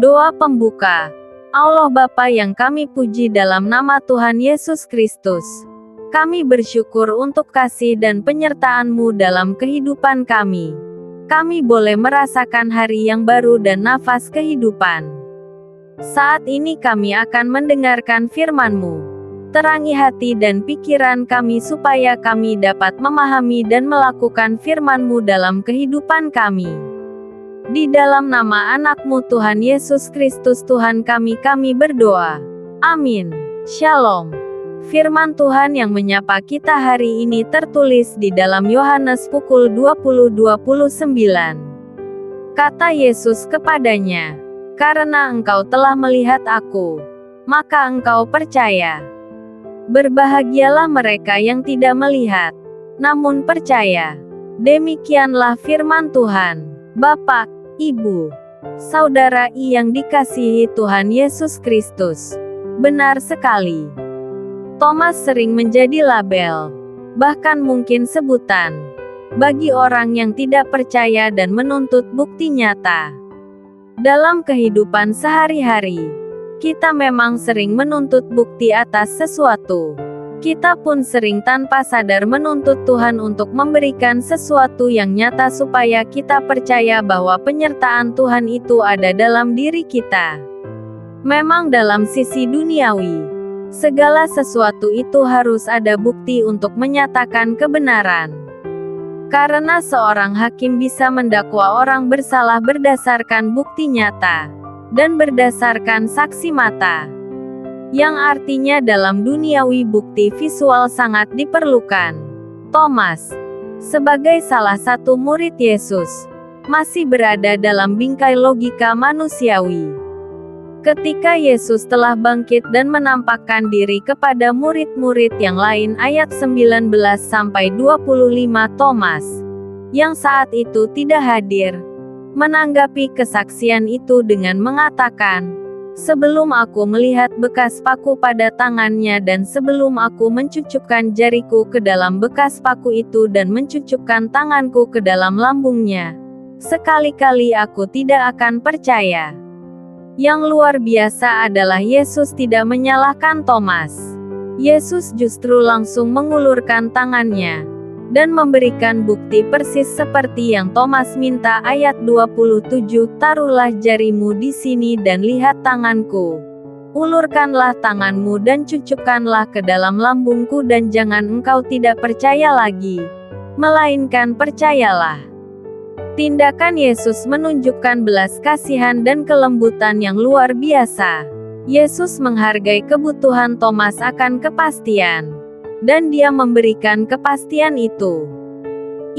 Doa pembuka. Allah Bapa yang kami puji dalam nama Tuhan Yesus Kristus. Kami bersyukur untuk kasih dan penyertaan-Mu dalam kehidupan kami. Kami boleh merasakan hari yang baru dan nafas kehidupan. Saat ini kami akan mendengarkan firman-Mu. Terangi hati dan pikiran kami supaya kami dapat memahami dan melakukan firman-Mu dalam kehidupan kami. Di dalam nama anak-Mu Tuhan Yesus Kristus Tuhan kami berdoa. Amin. Shalom. Firman Tuhan yang menyapa kita hari ini tertulis di dalam Yohanes pukul 20:29. Kata Yesus kepadanya, "Karena engkau telah melihat Aku, maka engkau percaya. Berbahagialah mereka yang tidak melihat, namun percaya." Demikianlah firman Tuhan. Bapak, Ibu, Saudara yang dikasihi Tuhan Yesus Kristus. Benar sekali. Thomas sering menjadi label, bahkan mungkin sebutan, bagi orang yang tidak percaya dan menuntut bukti nyata. Dalam kehidupan sehari-hari, kita memang sering menuntut bukti atas sesuatu. Kita pun sering tanpa sadar menuntut Tuhan untuk memberikan sesuatu yang nyata supaya kita percaya bahwa penyertaan Tuhan itu ada dalam diri kita. Memang dalam sisi duniawi, segala sesuatu itu harus ada bukti untuk menyatakan kebenaran. Karena seorang hakim bisa mendakwa orang bersalah berdasarkan bukti nyata, dan berdasarkan saksi mata. Yang artinya dalam duniawi bukti visual sangat diperlukan. Thomas, sebagai salah satu murid Yesus, masih berada dalam bingkai logika manusiawi. Ketika Yesus telah bangkit dan menampakkan diri kepada murid-murid yang lain ayat 19-25 Thomas, yang saat itu tidak hadir, menanggapi kesaksian itu dengan mengatakan, "Sebelum aku melihat bekas paku pada tangannya dan sebelum aku mencucukkan jariku ke dalam bekas paku itu dan mencucukkan tanganku ke dalam lambungnya, sekali-kali aku tidak akan percaya." Yang luar biasa adalah Yesus tidak menyalahkan Thomas. Yesus justru langsung mengulurkan tangannya dan memberikan bukti persis seperti yang Thomas minta ayat 27, "Taruhlah jarimu di sini dan lihat tanganku. Ulurkanlah tanganmu dan cucukkanlah ke dalam lambungku dan jangan engkau tidak percaya lagi, melainkan percayalah." Tindakan Yesus menunjukkan belas kasihan dan kelembutan yang luar biasa. Yesus menghargai kebutuhan Thomas akan kepastian. Dan dia memberikan kepastian itu.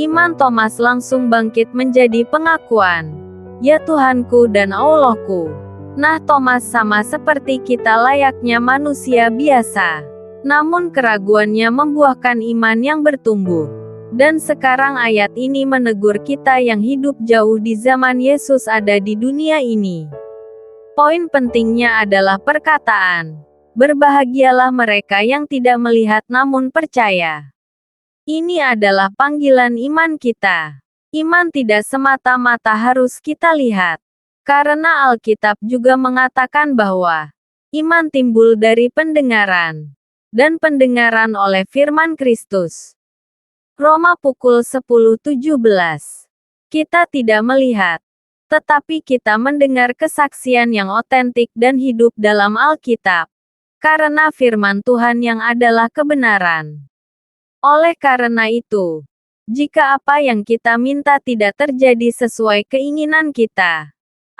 Iman Thomas langsung bangkit menjadi pengakuan, "Ya Tuhanku dan Allahku." Nah, Thomas sama seperti kita layaknya manusia biasa. Namun keraguannya membuahkan iman yang bertumbuh. Dan sekarang ayat ini menegur kita yang hidup jauh di zaman Yesus ada di dunia ini. Poin pentingnya adalah perkataan, "Berbahagialah mereka yang tidak melihat namun percaya." Ini adalah panggilan iman kita. Iman tidak semata-mata harus kita lihat. Karena Alkitab juga mengatakan bahwa iman timbul dari pendengaran, dan pendengaran oleh firman Kristus. Roma pukul 10:17. Kita tidak melihat, tetapi kita mendengar kesaksian yang otentik dan hidup dalam Alkitab. Karena firman Tuhan yang adalah kebenaran. Oleh karena itu, jika apa yang kita minta tidak terjadi sesuai keinginan kita,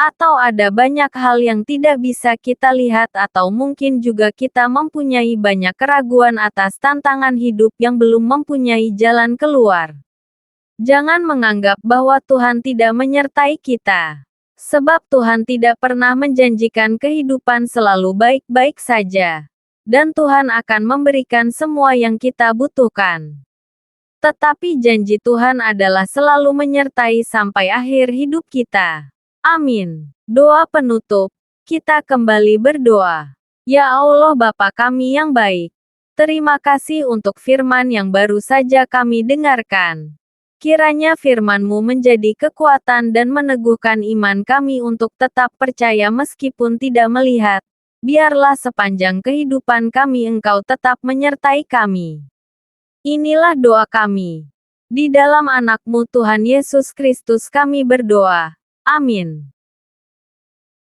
atau ada banyak hal yang tidak bisa kita lihat atau mungkin juga kita mempunyai banyak keraguan atas tantangan hidup yang belum mempunyai jalan keluar, jangan menganggap bahwa Tuhan tidak menyertai kita. Sebab Tuhan tidak pernah menjanjikan kehidupan selalu baik-baik saja. Dan Tuhan akan memberikan semua yang kita butuhkan. Tetapi janji Tuhan adalah selalu menyertai sampai akhir hidup kita. Amin. Doa penutup. Kita kembali berdoa. Ya Allah Bapa kami yang baik, terima kasih untuk firman yang baru saja kami dengarkan. Kiranya firman-Mu menjadi kekuatan dan meneguhkan iman kami untuk tetap percaya meskipun tidak melihat. Biarlah sepanjang kehidupan kami Engkau tetap menyertai kami. Inilah doa kami. Di dalam anak-Mu Tuhan Yesus Kristus kami berdoa. Amin.